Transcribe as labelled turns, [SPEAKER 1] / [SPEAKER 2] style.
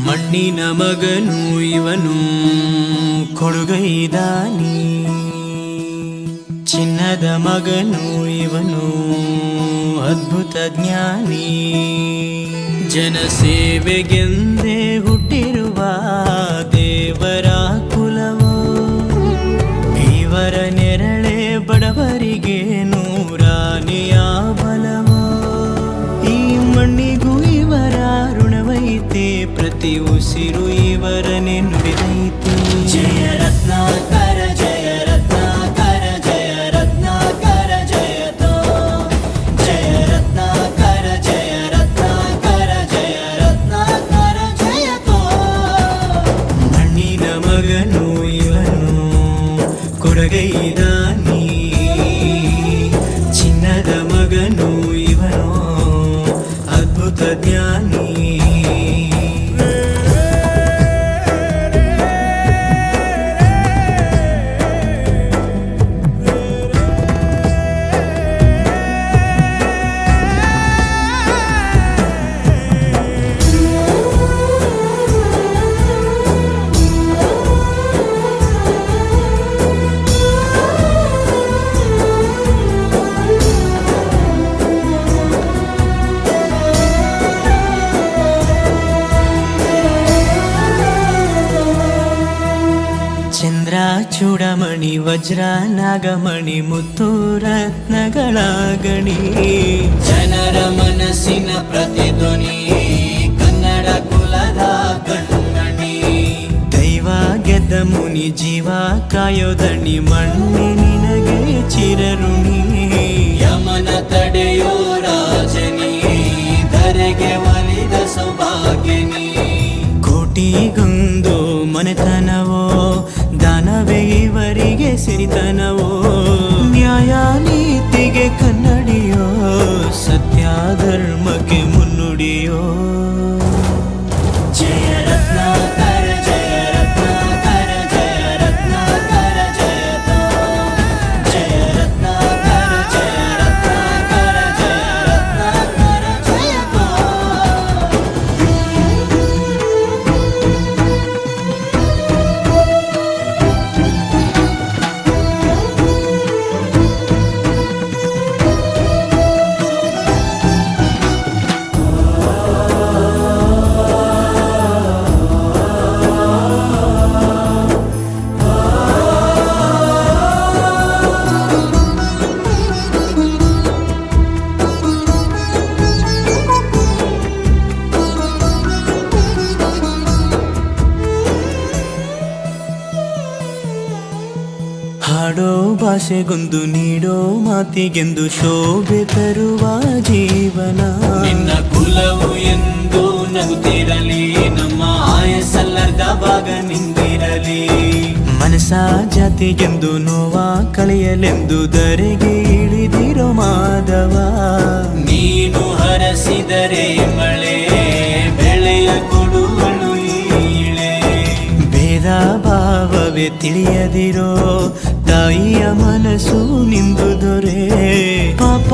[SPEAKER 1] ಮಣ್ಣಿನ ಮಗನು ಇವನು ಕೊಡುಗೈದಾನಿ, ಚಿನ್ನದ ಮಗನು ಇವನು ಅದ್ಭುತ ಜ್ಞಾನಿ. ಜನಸೇವೆಗೆಂದೇ ಹುಟ್ಟಿರುವ ದೇವರ ಕುಲವೋ, ಇವರ ನೆರಳೆ ಬಡವರಿಗೆ ನೂರಾನೆಯ ಬಲವೋ. ಈ ಮಣ್ಣಿಗೂ ಇವರ ಋಣವೈತೆ, ಪ್ರತಿ ಉಸಿರು ಇವರನೆ ನುಡಿದೈತೆ. ಜಯ ರತ್ನಾಕರ ಜಯ ರತ್ನಾಕರ ಜಯ ರತ್ನಾಕರ ಜಯತೋ, ಜಯ ರತ್ನಾಕರ ಜಯ ರತ್ನಾಕರ ಜಯ ರತ್ನಾಕರ ಜಯತೋ. ಮಣ್ಣಿನ ಮಗನು ಇವನು ಕೊಡಗೈದಾನಿ, ಚಿನ್ನದ ಮಗನು ಇವನು ಅದ್ಭುತ ಜ್ಞಾನಿ. ಚಂದ್ರ ಚೂಡಮಣಿ ವಜ್ರ ನಾಗಮಣಿ ಮುತ್ತು ರತ್ನಗಳ ಗಣಿ, ಜನರ ಮನಸ್ಸಿನ ಪ್ರತಿಧ್ವನಿ ಕನ್ನಡ ಕುಲದ ಕಣ್ಮಣಿ. ದೈವ ಗೆದ್ದ ಮುನಿ ಜೀವ ಕಾಯೋದಣಿ, ಮಣ್ಣಿ ನಿನಗೆ ಚಿರಋಣಿ. ಯಮನ ತಡೆಯೋ ರಾಜನಿ, ಧರೆಗೆ ಒಲಿದ ಸೌಭಾಗ್ಯನಿ. ಕೋಟಿಗೊಂದು ಮನೆತನವೋ, ದಾನವೇ ಇವರಿಗೆ ಸಿರಿತನವೋ. ನ್ಯಾಯ ನೀತಿಗೆ ಕನ್ನಡಿಯೋ, ಸತ್ಯ ಧರ್ಮಕ್ಕೆ ಮುನ್ನುಡಿಯೋ. ಜಯ ರತ್ನಾಕರ ಜಯ ರತ್ನಾಕರ ಜಯ ರತ್ನಾಕರ ಜಯತೋ, ಜಯ ರತ್ನಾಕರ ಜಯ ರತ್ನಾಕರ ಜಯ ರತ್ನಾಕರ ಜಯತೋ. ಹಾಡೋ ಭಾಷೆಗೊಂದು ನೀಡೋ ಮಾತಿಗೆಂದು ಶೋಭೆ ತರುವ ಜೀವನ. ನಿನ್ನ ಕುಲವು ಎಂದು ನಗುತ್ತಿರಲಿ, ನಮ್ಮ ಆಯಸ್ಸಲ್ಲರ್ಧ ಭಾಗ ನಿಂದಿರಲಿ. ಮನಸ ಜಾತಿಗೆಂದು ನೋವ ಕಳೆಯಲೆಂದು ಧರೆಗೆ ಇಳಿದಿರೋ ಮಾಧವ. ನೀನು ಹರಸಿದರೆ ಮಳೆ ಬೆಳೆಯ ಕೊಡುವಳು ಈಳೆ. ಭೇದ ಭಾವವೇ ತಿಳಿಯದಿರೋ ತಾಯಿಯ ಮನಸ್ಸು ನಿಂದು ದೊರೆ. ಪಾಪ